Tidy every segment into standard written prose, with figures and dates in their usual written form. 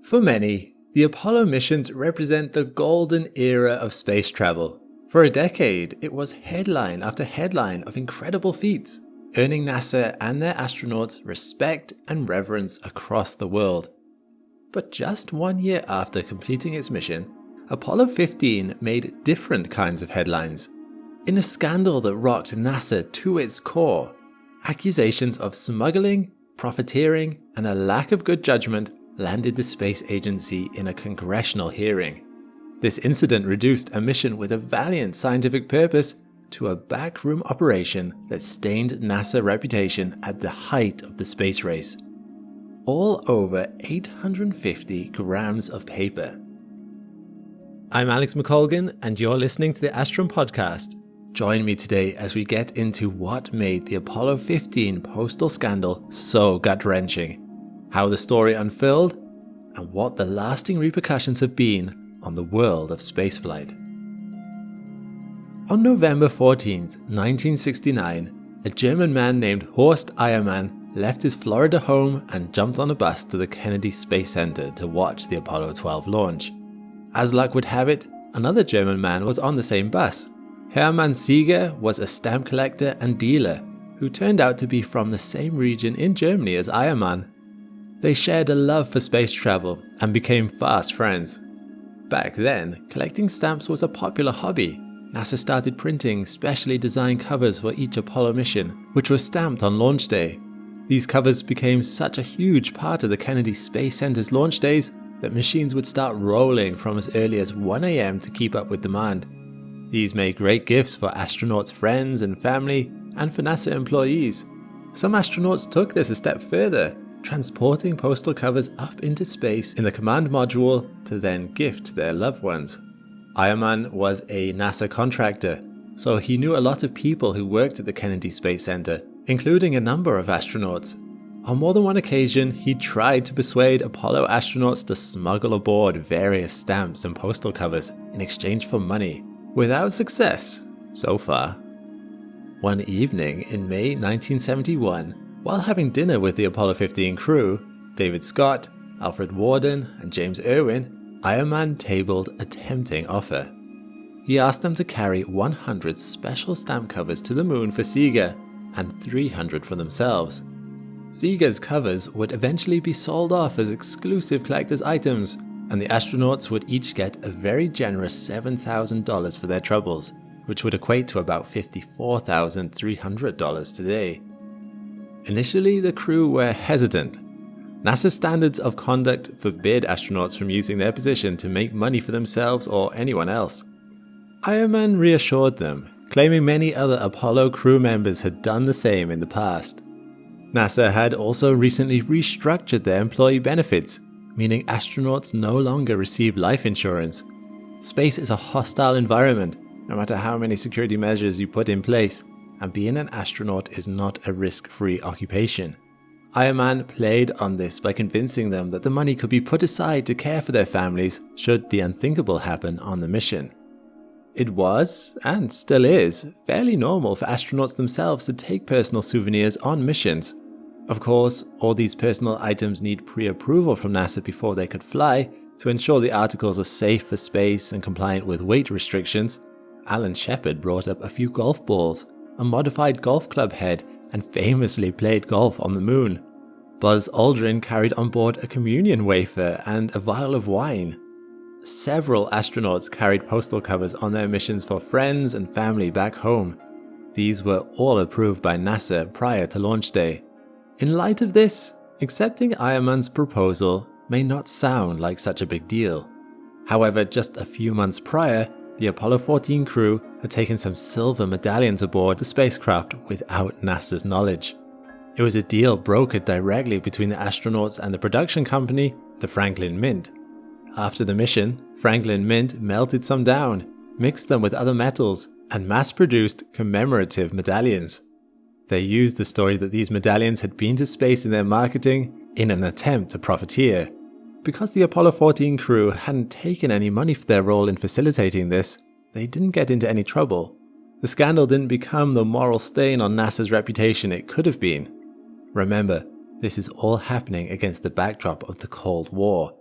For many, the Apollo missions represent the golden era of space travel. For a decade, it was headline after headline of incredible feats, earning NASA and their astronauts respect and reverence across the world. But just 1 year after completing its mission, Apollo 15 made different kinds of headlines. In a scandal that rocked NASA to its core, accusations of smuggling, profiteering, and a lack of good judgment landed the space agency in a congressional hearing. This incident reduced a mission with a valiant scientific purpose to a backroom operation that stained NASA's reputation at the height of the space race. All over 850 grams of paper. I'm Alex McColgan, and you're listening to the Astrum podcast. Join me today as we get into what made the Apollo 15 postal scandal so gut-wrenching, how the story unfurled, and what the lasting repercussions have been on the world of spaceflight. On November 14th, 1969, a German man named Horst Eiermann left his Florida home and jumped on a bus to the Kennedy Space Center to watch the Apollo 12 launch. As luck would have it, another German man was on the same bus. Hermann Sieger was a stamp collector and dealer who turned out to be from the same region in Germany as Eiermann. They shared a love for space travel and became fast friends. Back then, collecting stamps was a popular hobby. NASA started printing specially designed covers for each Apollo mission, which were stamped on launch day. These covers became such a huge part of the Kennedy Space Center's launch days that machines would start rolling from as early as 1 a.m. to keep up with demand. These made great gifts for astronauts' friends and family, and for NASA employees. Some astronauts took this a step further, transporting postal covers up into space in the command module to then gift their loved ones. Eiermann was a NASA contractor, so he knew a lot of people who worked at the Kennedy Space Center, including a number of astronauts. On more than one occasion, he tried to persuade Apollo astronauts to smuggle aboard various stamps and postal covers in exchange for money, without success so far. One evening in May 1971, while having dinner with the Apollo 15 crew, David Scott, Alfred Worden, and James Irwin, Eiermann tabled a tempting offer. He asked them to carry 100 special stamp covers to the moon for Sieger and 300 for themselves. Sieger's covers would eventually be sold off as exclusive collector's items, and the astronauts would each get a very generous $7,000 for their troubles, which would equate to about $54,300 today. Initially, the crew were hesitant. NASA's standards of conduct forbid astronauts from using their position to make money for themselves or anyone else. Eiermann reassured them, claiming many other Apollo crew members had done the same in the past. NASA had also recently restructured their employee benefits, meaning astronauts no longer receive life insurance. Space is a hostile environment, no matter how many security measures you put in place, and being an astronaut is not a risk-free occupation. Eiermann played on this by convincing them that the money could be put aside to care for their families should the unthinkable happen on the mission. It was, and still is, fairly normal for astronauts themselves to take personal souvenirs on missions. Of course, all these personal items need pre-approval from NASA before they could fly to ensure the articles are safe for space and compliant with weight restrictions. Alan Shepard brought up a few golf balls, a modified golf club head, and famously played golf on the moon. Buzz Aldrin carried on board a communion wafer and a vial of wine. Several astronauts carried postal covers on their missions for friends and family back home. These were all approved by NASA prior to launch day. In light of this, accepting Eiermann's proposal may not sound like such a big deal. However, just a few months prior, the Apollo 14 crew had taken some silver medallions aboard the spacecraft without NASA's knowledge. It was a deal brokered directly between the astronauts and the production company, the Franklin Mint. After the mission, Franklin Mint melted some down, mixed them with other metals, and mass-produced commemorative medallions. They used the story that these medallions had been to space in their marketing in an attempt to profiteer. Because the Apollo 14 crew hadn't taken any money for their role in facilitating this, they didn't get into any trouble. The scandal didn't become the moral stain on NASA's reputation it could have been. Remember, this is all happening against the backdrop of the Cold War.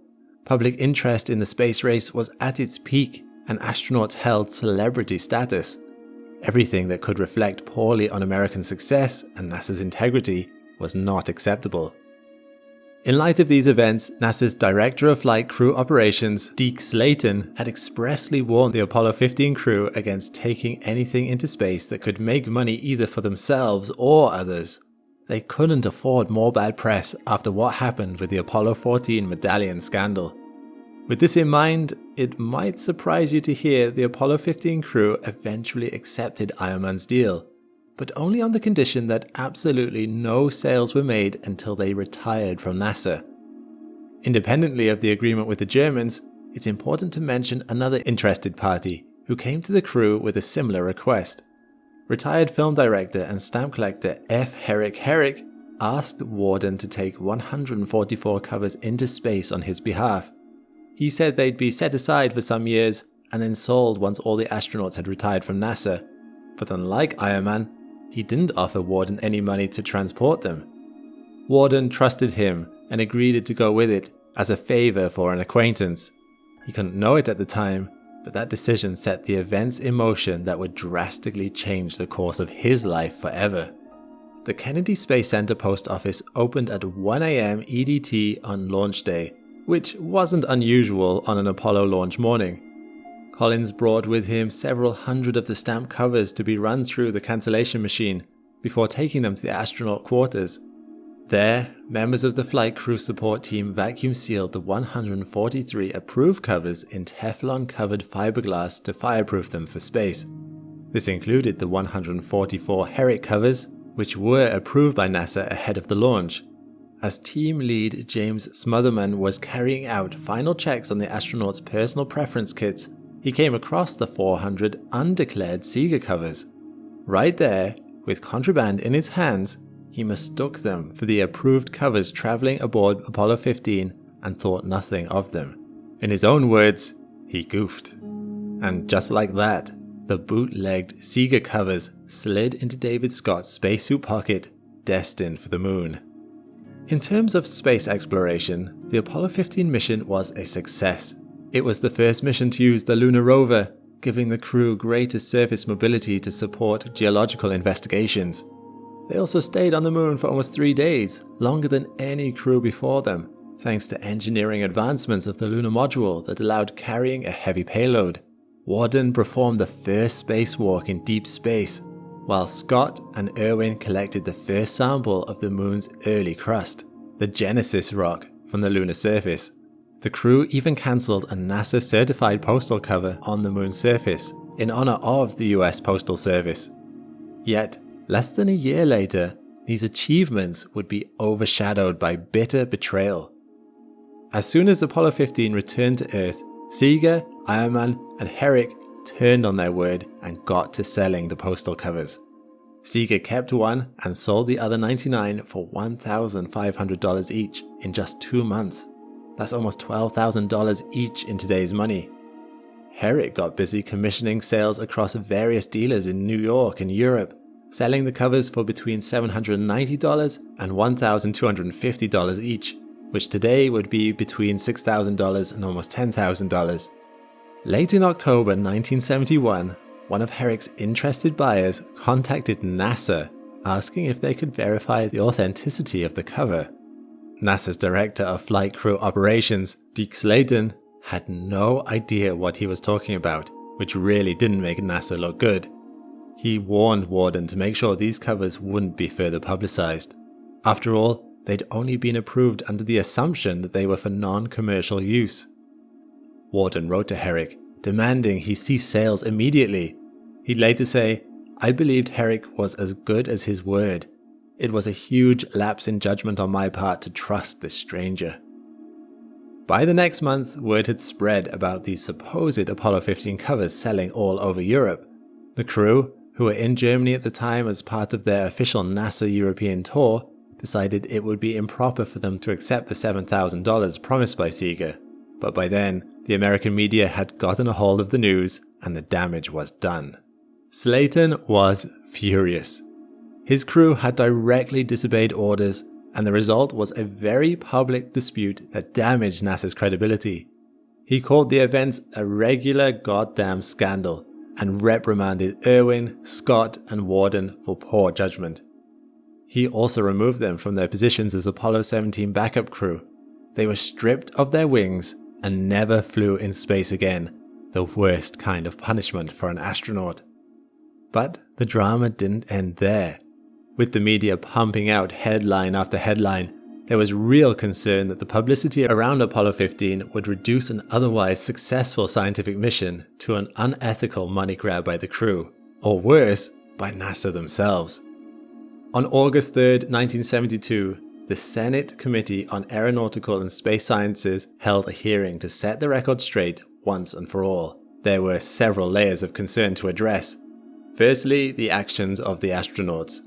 Public interest in the space race was at its peak, and astronauts held celebrity status. Everything that could reflect poorly on American success and NASA's integrity was not acceptable. In light of these events, NASA's Director of Flight Crew Operations, Deke Slayton, had expressly warned the Apollo 15 crew against taking anything into space that could make money either for themselves or others. They couldn't afford more bad press after what happened with the Apollo 14 medallion scandal. With this in mind, it might surprise you to hear the Apollo 15 crew eventually accepted Iron Man's deal, but only on the condition that absolutely no sales were made until they retired from NASA. Independently of the agreement with the Germans, it's important to mention another interested party who came to the crew with a similar request. Retired film director and stamp collector F. Herrick Herrick asked Worden to take 144 covers into space on his behalf. He said they'd be set aside for some years and then sold once all the astronauts had retired from NASA. But unlike Iron Man, he didn't offer Worden any money to transport them. Worden trusted him and agreed to go with it as a favor for an acquaintance. He couldn't know it at the time, but that decision set the events in motion that would drastically change the course of his life forever. The Kennedy Space Center post office opened at 1 a.m. EDT on launch day, which wasn't unusual on an Apollo launch morning. Collins brought with him several hundred of the stamped covers to be run through the cancellation machine before taking them to the astronaut quarters. There, members of the flight crew support team vacuum sealed the 143 approved covers in Teflon-covered fiberglass to fireproof them for space. This included the 144 Herrick covers, which were approved by NASA ahead of the launch. As team lead James Smotherman was carrying out final checks on the astronauts' personal preference kits, he came across the 400 undeclared Seeger covers. Right there, with contraband in his hands, he mistook them for the approved covers traveling aboard Apollo 15 and thought nothing of them. In his own words, he goofed. And just like that, the bootlegged Seeger covers slid into David Scott's spacesuit pocket, destined for the moon. In terms of space exploration, the Apollo 15 mission was a success. It was the first mission to use the Lunar rover, giving the crew greater surface mobility to support geological investigations. They also stayed on the moon for almost 3 days, longer than any crew before them, thanks to engineering advancements of the lunar module that allowed carrying a heavy payload. Worden performed the first spacewalk in deep space, while Scott and Irwin collected the first sample of the moon's early crust, the Genesis rock from the lunar surface. The crew even cancelled a NASA-certified postal cover on the moon's surface in honor of the US Postal Service. Yet, less than a year later, these achievements would be overshadowed by bitter betrayal. As soon as Apollo 15 returned to Earth, Seeger, Iron Man, and Herrick turned on their word and got to selling the postal covers. Seeger kept one and sold the other 99 for $1,500 each in just 2 months. That's almost $12,000 each in today's money. Herrick got busy commissioning sales across various dealers in New York and Europe, selling the covers for between $790 and $1,250 each, which today would be between $6,000 and almost $10,000. Late in October 1971, one of Herrick's interested buyers contacted NASA asking if they could verify the authenticity of the cover. NASA's Director of Flight Crew Operations, Deke Slayton, had no idea what he was talking about, which really didn't make NASA look good. He warned Worden to make sure these covers wouldn't be further publicized. After all, they'd only been approved under the assumption that they were for non-commercial use. Worden wrote to Herrick, demanding he cease sales immediately. He'd later say, "I believed Herrick was as good as his word. It was a huge lapse in judgment on my part to trust this stranger." By the next month, word had spread about these supposed Apollo 15 covers selling all over Europe. The crew, who were in Germany at the time as part of their official NASA European tour, decided it would be improper for them to accept the $7,000 promised by Seeger. But by then, the American media had gotten a hold of the news and the damage was done. Slayton was furious. His crew had directly disobeyed orders and the result was a very public dispute that damaged NASA's credibility. He called the events a regular goddamn scandal and reprimanded Irwin, Scott, and Warden for poor judgment. He also removed them from their positions as Apollo 17 backup crew. They were stripped of their wings and never flew in space again, the worst kind of punishment for an astronaut. But the drama didn't end there. With the media pumping out headline after headline, there was real concern that the publicity around Apollo 15 would reduce an otherwise successful scientific mission to an unethical money grab by the crew, or worse, by NASA themselves. On August 3, 1972, the Senate Committee on Aeronautical and Space Sciences held a hearing to set the record straight once and for all. There were several layers of concern to address. Firstly, the actions of the astronauts.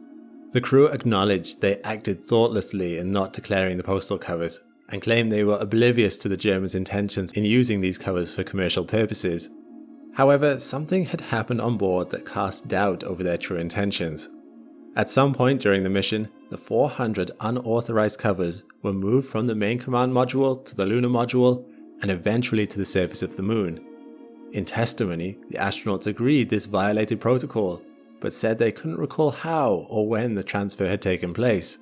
The crew acknowledged they acted thoughtlessly in not declaring the postal covers, and claimed they were oblivious to the Germans' intentions in using these covers for commercial purposes. However, something had happened on board that cast doubt over their true intentions. At some point during the mission, the 400 unauthorized covers were moved from the main command module to the lunar module and eventually to the surface of the moon. In testimony, the astronauts agreed this violated protocol, but said they couldn't recall how or when the transfer had taken place.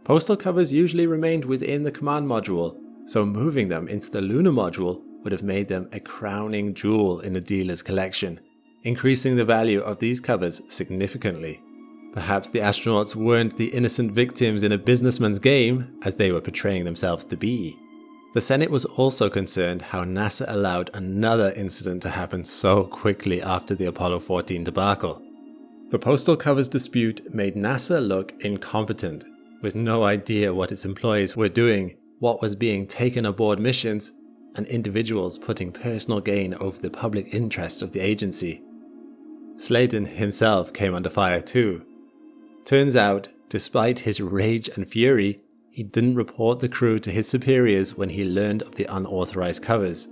Postal covers usually remained within the command module, so moving them into the lunar module would have made them a crowning jewel in a dealer's collection, increasing the value of these covers significantly. Perhaps the astronauts weren't the innocent victims in a businessman's game, as they were portraying themselves to be. The Senate was also concerned how NASA allowed another incident to happen so quickly after the Apollo 14 debacle. The postal covers dispute made NASA look incompetent, with no idea what its employees were doing, what was being taken aboard missions, and individuals putting personal gain over the public interest of the agency. Sladen himself came under fire too. Turns out, despite his rage and fury, he didn't report the crew to his superiors when he learned of the unauthorized covers.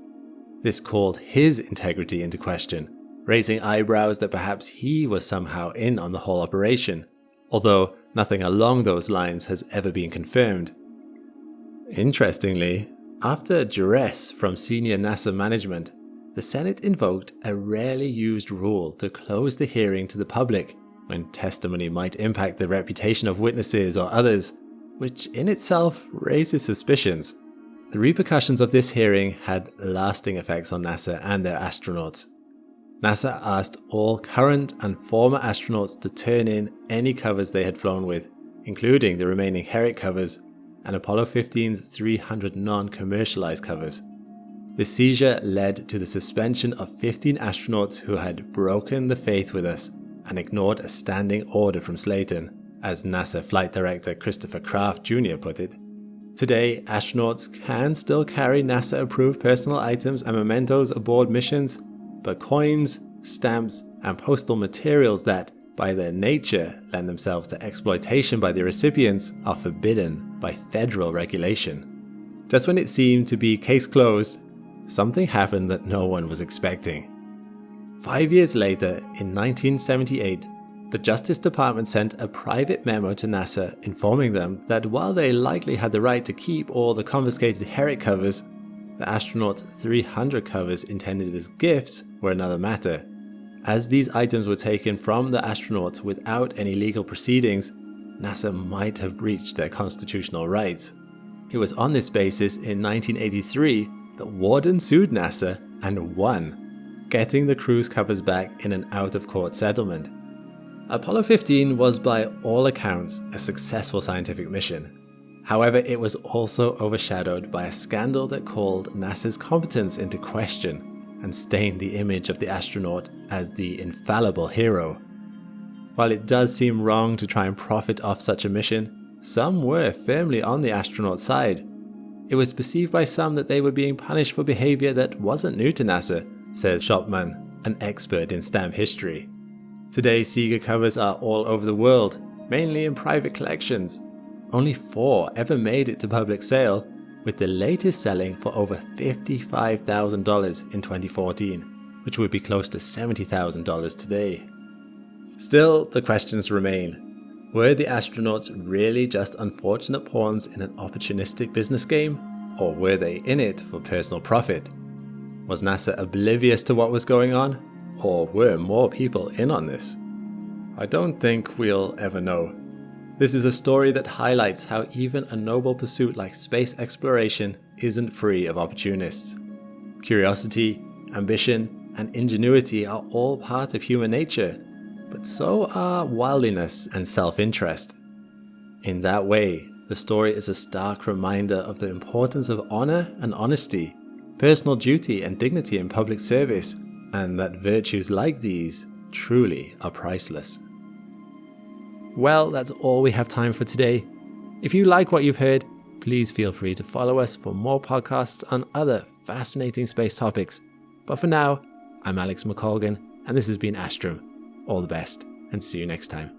This called his integrity into question, raising eyebrows that perhaps he was somehow in on the whole operation, although nothing along those lines has ever been confirmed. Interestingly, after duress from senior NASA management, the Senate invoked a rarely used rule to close the hearing to the public when testimony might impact the reputation of witnesses or others, which in itself raises suspicions. The repercussions of this hearing had lasting effects on NASA and their astronauts. NASA asked all current and former astronauts to turn in any covers they had flown with, including the remaining Herrick covers and Apollo 15's 300 non-commercialized covers. The seizure led to the suspension of 15 astronauts who had broken the faith with us and ignored a standing order from Slayton, as NASA Flight Director Christopher Kraft Jr. put it. Today, astronauts can still carry NASA-approved personal items and mementos aboard missions, but coins, stamps, and postal materials that, by their nature, lend themselves to exploitation by the recipients are forbidden by federal regulation. Just when it seemed to be case closed, something happened that no one was expecting. 5 years later, in 1978, the Justice Department sent a private memo to NASA informing them that while they likely had the right to keep all the confiscated Herrick covers, the astronauts' 300 covers intended as gifts were another matter. As these items were taken from the astronauts without any legal proceedings, NASA might have breached their constitutional rights. It was on this basis in 1983 that Warden sued NASA and won, getting the crew's covers back in an out-of-court settlement. Apollo 15 was by all accounts a successful scientific mission. However, it was also overshadowed by a scandal that called NASA's competence into question and stained the image of the astronaut as the infallible hero. While it does seem wrong to try and profit off such a mission, some were firmly on the astronaut's side. It was perceived by some that they were being punished for behavior that wasn't new to NASA, says Shopman, an expert in stamp history. Today, Seeger covers are all over the world, mainly in private collections. Only 4 ever made it to public sale, with the latest selling for over $55,000 in 2014, which would be close to $70,000 today. Still, the questions remain. Were the astronauts really just unfortunate pawns in an opportunistic business game? Or were they in it for personal profit? Was NASA oblivious to what was going on? Or were more people in on this? I don't think we'll ever know. This is a story that highlights how even a noble pursuit like space exploration isn't free of opportunists. Curiosity, ambition, and ingenuity are all part of human nature, but so are worldliness and self-interest. In that way, the story is a stark reminder of the importance of honor and honesty, personal duty and dignity in public service, and that virtues like these truly are priceless. Well, that's all we have time for today. If you like what you've heard, please feel free to follow us for more podcasts on other fascinating space topics. But for now, I'm Alex McColgan, and this has been Astrum. All the best, and see you next time.